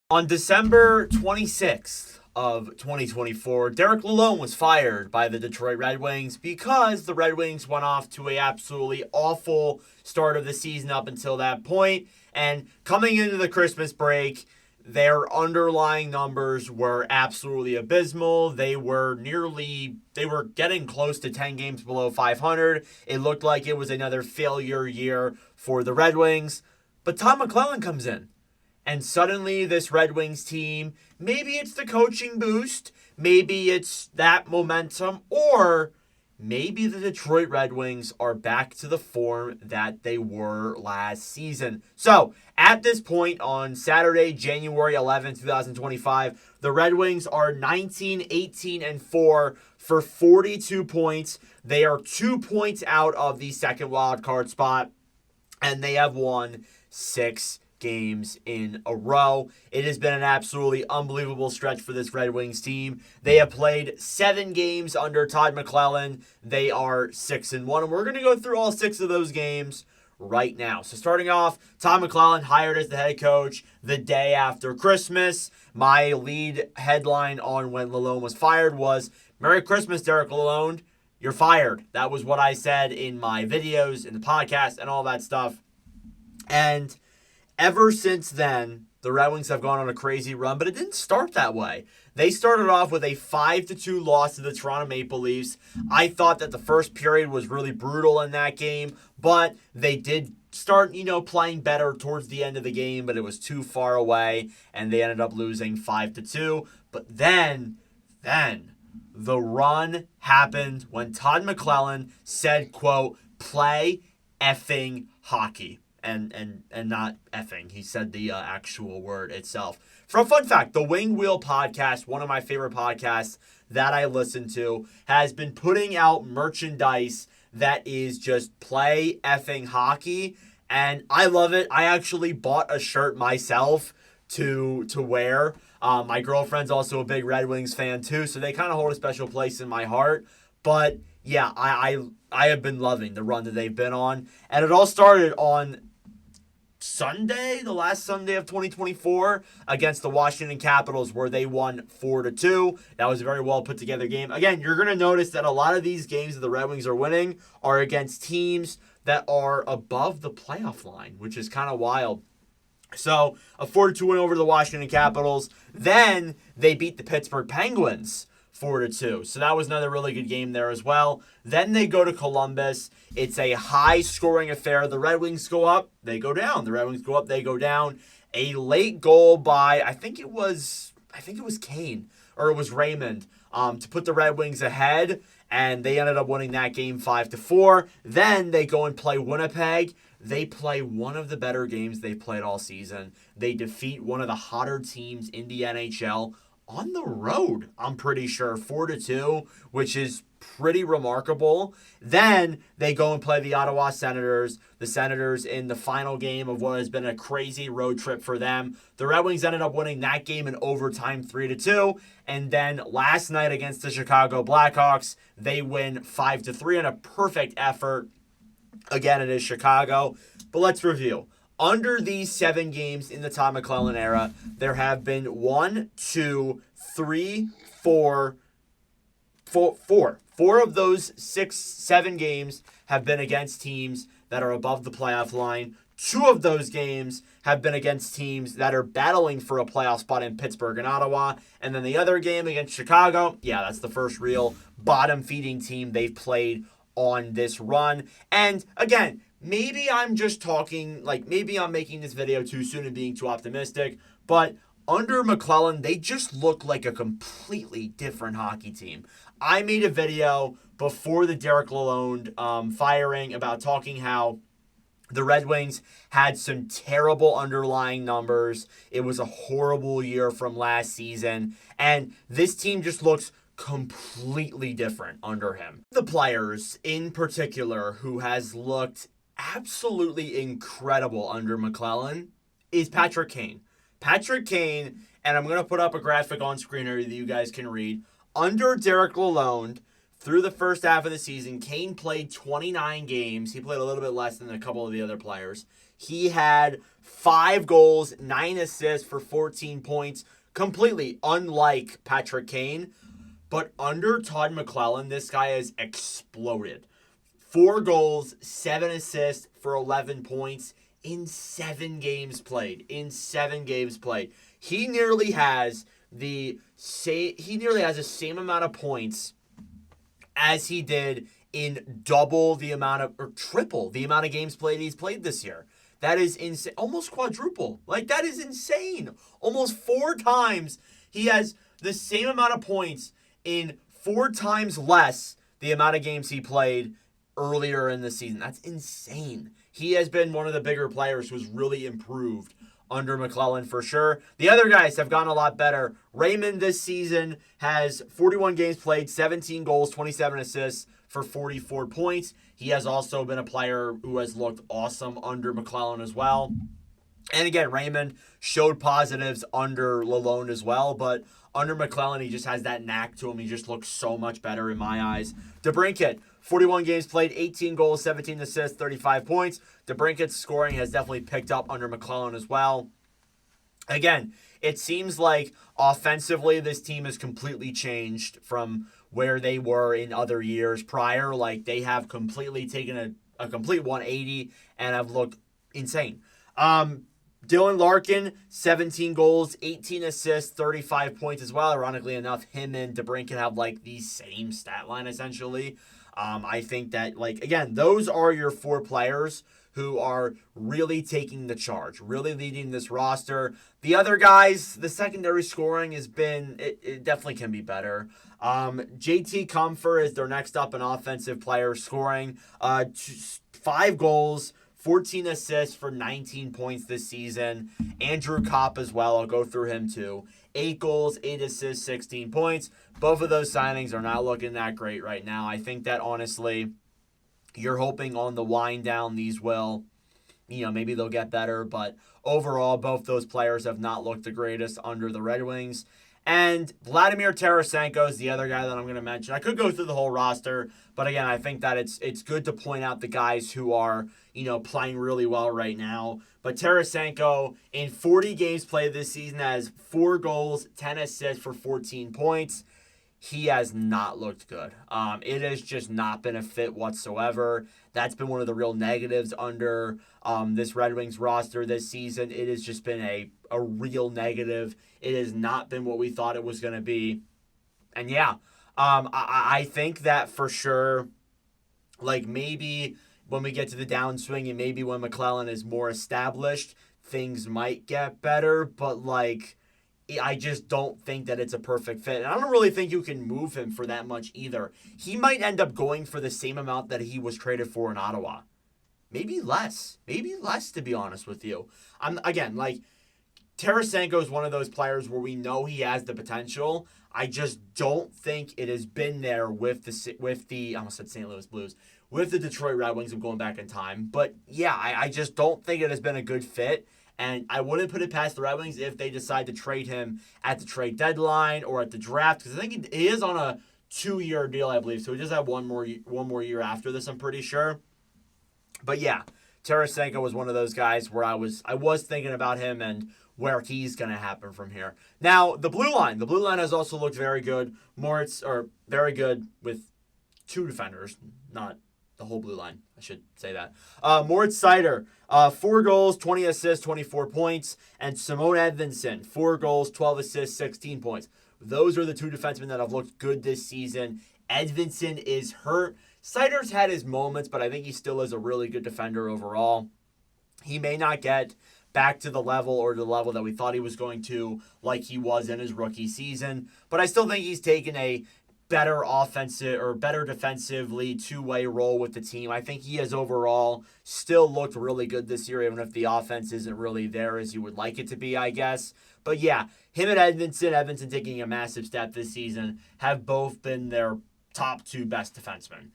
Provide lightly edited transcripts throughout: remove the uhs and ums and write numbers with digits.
On December 26th of 2024, Derek McLellan was fired by the Detroit Red Wings because the Red Wings went off to a absolutely awful start of the season up until that point. And coming into the Christmas break, their underlying numbers were absolutely abysmal. They were getting close to 10 games below 500. It looked like it was another failure year for the Red Wings. But Tom McLellan comes in. And suddenly this Red Wings team, maybe it's the coaching boost, maybe it's that momentum, or maybe the Detroit Red Wings are back to the form that they were last season. So, at this point on Saturday, January 11th, 2025, the Red Wings are 19, 18, and 4 for 42 points. They are 2 points out of the second wild card spot, and they have won 6 games in a row. It has been an absolutely unbelievable stretch for this Red Wings team. They have played 7 games under Todd McLellan. They are 6-1, and we're going to go through all 6 of those games right now. So starting off, Todd McLellan hired as the head coach the day after Christmas. My lead headline on when McLellan was fired was, "Merry Christmas, Derek McLellan. You're fired." That was what I said in my videos, in the podcast, and all that stuff. And ever since then, the Red Wings have gone on a crazy run, but it didn't start that way. They started off with a 5-2 loss to the Toronto Maple Leafs. I thought that the first period was really brutal in that game, but they did start, playing better towards the end of the game, but it was too far away, and they ended up losing 5-2. But then the run happened when Todd McLellan said, quote, "play effing hockey." And not effing. He said the actual word itself. For a fun fact, the Wing Wheel podcast, one of my favorite podcasts that I listen to, has been putting out merchandise that is just "play effing hockey," and I love it. I actually bought a shirt myself to wear. My girlfriend's also a big Red Wings fan too, so they kind of hold a special place in my heart. But yeah, I have been loving the run that they've been on, and it all started on Sunday, the last Sunday of 2024, against the Washington Capitals, where they won 4-2. That was a very well put together game. Again, you're going to notice that a lot of these games that the Red Wings are winning are against teams that are above the playoff line, which is kind of wild. So, a 4-2 win over the Washington Capitals. Then they beat the Pittsburgh Penguins 4-2. So that was another really good game there as well. Then they go to Columbus. It's a high-scoring affair. The Red Wings go up, they go down. The Red Wings go up, they go down. A late goal by, I think it was Kane, or it was Raymond, to put the Red Wings ahead, and they ended up winning that game 5-4. Then they go and play Winnipeg. They play one of the better games they've played all season. They defeat one of the hotter teams in the NHL on the road, I'm pretty sure, 4-2, which is pretty remarkable. Then they go and play the Ottawa Senators. The Senators in the final game of what has been a crazy road trip for them. The Red Wings ended up winning that game in overtime 3-2. And then last night against the Chicago Blackhawks, they win 5-3 in a perfect effort. Again, it is Chicago. But let's review. Under these 7 games in the Todd McLellan era, there have been 4 of those 7 games have been against teams that are above the playoff line. 2 of those games have been against teams that are battling for a playoff spot in Pittsburgh and Ottawa. And then the other game against Chicago, that's the first real bottom-feeding team they've played on this run. And again, maybe I'm just talking, maybe I'm making this video too soon and being too optimistic, but under McLellan, they just look like a completely different hockey team. I made a video before the Derek McLellan firing about talking how the Red Wings had some terrible underlying numbers. It was a horrible year from last season, and this team just looks completely different under him. The players in particular who has looked absolutely incredible under McLellan is Patrick Kane. Patrick Kane, and I'm going to put up a graphic on screen here that you guys can read. Under Derek McLellan, through the first half of the season, Kane played 29 games. He played a little bit less than a couple of the other players. He had 5 goals, 9 assists for 14 points, completely unlike Patrick Kane. But under Todd McLellan, this guy has exploded. 4 goals, 7 assists for 11 points in 7 games played. He nearly has the same amount of points as he did in triple the amount of games played he's played this year. That is insane. Almost quadruple. Like, that is insane. Almost 4 times. He has the same amount of points in 4 times less the amount of games he played earlier in the season. That's insane. He has been one of the bigger players who's really improved under McLellan for sure. The other guys have gone a lot better. Raymond this season has 41 games played, 17 goals, 27 assists for 44 points. He has also been a player who has looked awesome under McLellan as well. And again, Raymond showed positives under Lalonde as well, but under McLellan, he just has that knack to him. He just looks so much better in my eyes. DeBrincat, 41 games played, 18 goals, 17 assists, 35 points. DeBrincat's scoring has definitely picked up under McLellan as well. Again, it seems like offensively this team has completely changed from where they were in other years prior. Like, they have completely taken a complete 180 and have looked insane. Dylan Larkin, 17 goals, 18 assists, 35 points as well. Ironically enough, him and DeBrincat have like the same stat line essentially. I think that, like, again, those are your 4 players who are really taking the charge, really leading this roster. The other guys, the secondary scoring has been, it definitely can be better. JT Comfer is their next up, an offensive player scoring 5 goals, 14 assists for 19 points this season. Andrew Kopp as well. I'll go through him too. 8 goals, 8 assists, 16 points. Both of those signings are not looking that great right now. I think that, honestly, you're hoping on the wind down these will, maybe they'll get better. But overall, both those players have not looked the greatest under the Red Wings. And Vladimir Tarasenko is the other guy that I'm going to mention. I could go through the whole roster, but again, I think that it's good to point out the guys who are, playing really well right now. But Tarasenko, in 40 games played this season, has 4 goals, 10 assists for 14 points. He has not looked good. It has just not been a fit whatsoever. That's been one of the real negatives under this Red Wings roster this season. It has just been a real negative. It has not been what we thought it was going to be. And yeah, I think that for sure, like, maybe when we get to the downswing and maybe when McLellan is more established, things might get better. But, like, I just don't think that it's a perfect fit. And I don't really think you can move him for that much either. He might end up going for the same amount that he was traded for in Ottawa. Maybe less. To be honest with you. Tarasenko is one of those players where we know he has the potential. I just don't think it has been there with the I almost said St. Louis Blues, with the Detroit Red Wings. I'm going back in time. But yeah, I just don't think it has been a good fit. And I wouldn't put it past the Red Wings if they decide to trade him at the trade deadline or at the draft, because I think he is on a 2-year deal, I believe. So he does have one more year after this, I'm pretty sure. But yeah, Tarasenko was one of those guys where I was thinking about him and where he's going to happen from here. Now, the blue line. The blue line has also looked very good. Very good with 2 defenders, not the whole blue line. I should say that. Moritz Seider, 4 goals, 20 assists, 24 points. And Simone Edvinsson, 4 goals, 12 assists, 16 points. Those are the 2 defensemen that have looked good this season. Edvinsson is hurt. Seider's had his moments, but I think he still is a really good defender overall. He may not get back to the level that we thought he was going to, like he was in his rookie season. But I still think he's taken a better defensively 2-way role with the team. I think he has overall still looked really good this year, even if the offense isn't really there as you would like it to be, I guess. But yeah, him and Edvinsson taking a massive step this season, have both been their top 2 best defensemen.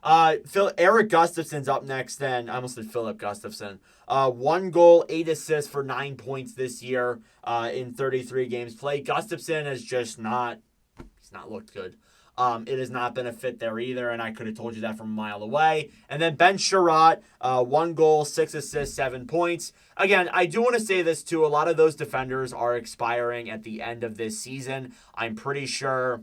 Eric Gustafsson's up next then. I almost said Philip Gustafsson. 1 goal, 8 assists for 9 points this year in 33 games played. Gustafsson has just not looked good. It has not been a fit there either, and I could have told you that from a mile away. And then Ben Sherratt, 1 goal, 6 assists, 7 points. Again, I do want to say this too. A lot of those defenders are expiring at the end of this season. I'm pretty sure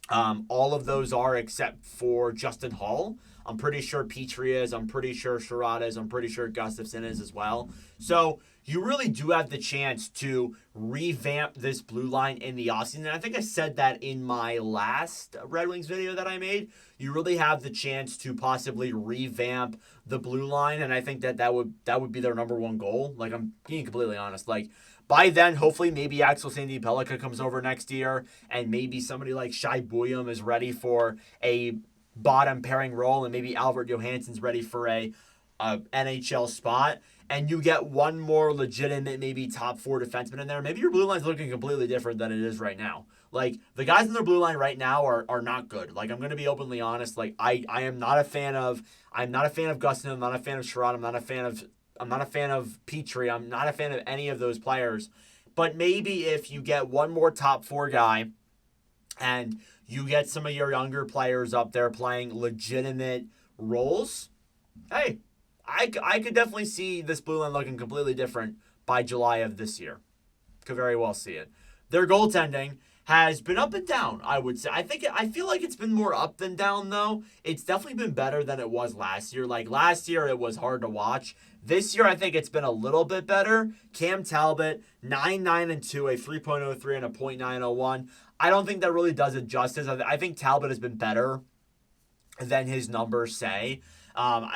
all of those are except for Justin Hall. I'm pretty sure Petrie is. I'm pretty sure Sherratt is. I'm pretty sure Gustafsson is as well. So you really do have the chance to revamp this blue line in the offseason. And I think I said that in my last Red Wings video that I made. You really have the chance to possibly revamp the blue line. And I think that would be their number one goal. Like, I'm being completely honest. Like, by then, hopefully, maybe Axel Sandy-Pellikka comes over next year, and maybe somebody like Shai Buium is ready for a bottom pairing role, and maybe Albert Johansson's ready for a NHL spot, and you get one more legitimate, maybe top 4 defenseman in there. Maybe your blue line's looking completely different than it is right now. Like, the guys in their blue line right now are not good. Like, I'm going to be openly honest. Like, I am not a fan of Gustin. I'm not a fan of Sherratt. I'm not a fan of Petrie. I'm not a fan of any of those players. But maybe if you get one more top 4 guy and you get some of your younger players up there playing legitimate roles, hey, I could definitely see this blue line looking completely different by July of this year. Could very well see it. Their goaltending has been up and down, I would say. I feel like it's been more up than down, though. It's definitely been better than it was last year. Like, last year, it was hard to watch. This year, I think it's been a little bit better. Cam Talbot, 9-9-2, a 3.03 and a .901. I don't think that really does it justice. I think Talbot has been better than his numbers say.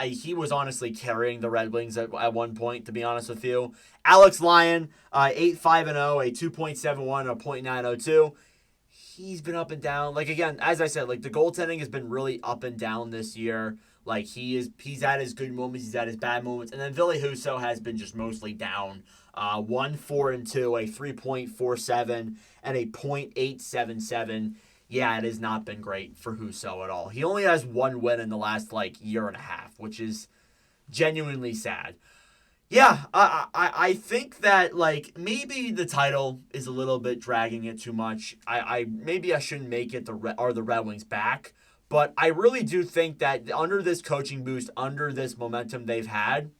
He was honestly carrying the Red Wings at one point, to be honest with you. Alex Lyon, 8-5-0, a 2.71 and a .902. He's been up and down. Like, again, as I said, like, the goaltending has been really up and down this year. Like, he's had his good moments, he's had his bad moments. And then Ville Husso has been just mostly down. 1-4-2, a 3.47 and a .877. Yeah, it has not been great for Husso at all. He only has 1 win in the last, year and a half, which is genuinely sad. Yeah, I think that, maybe the title is a little bit dragging it too much. Maybe I shouldn't make it the Red Wings back, but I really do think that under this coaching boost, under this momentum they've had,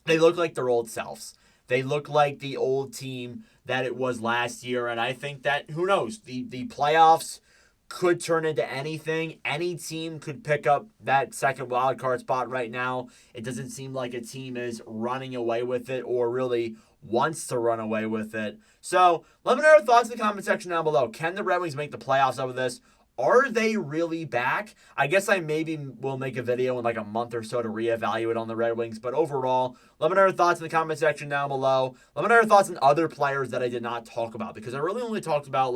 they look like their old selves. They look like the old team that it was last year, and I think that, who knows, the playoffs could turn into anything. Any team could pick up that second wild card spot right now. It doesn't seem like a team is running away with it or really wants to run away with it. So let me know your thoughts in the comment section down below. Can the Red Wings make the playoffs out of this? Are they really back? I guess I maybe will make a video in a month or so to reevaluate on the Red Wings. But overall, let me know your thoughts in the comment section down below. Let me know your thoughts on other players that I did not talk about, because I really only talked about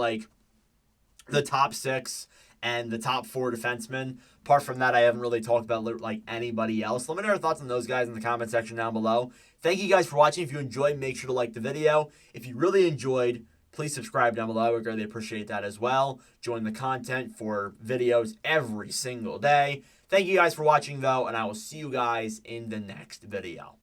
the top 6 and the top 4 defensemen. Apart from that, I haven't really talked about anybody else. Let me know your thoughts on those guys in the comment section down below. Thank you guys for watching. If you enjoyed, make sure to like the video. If you really enjoyed, please subscribe down below. I would greatly appreciate that as well. Join the content for videos every single day. Thank you guys for watching, though, and I will see you guys in the next video.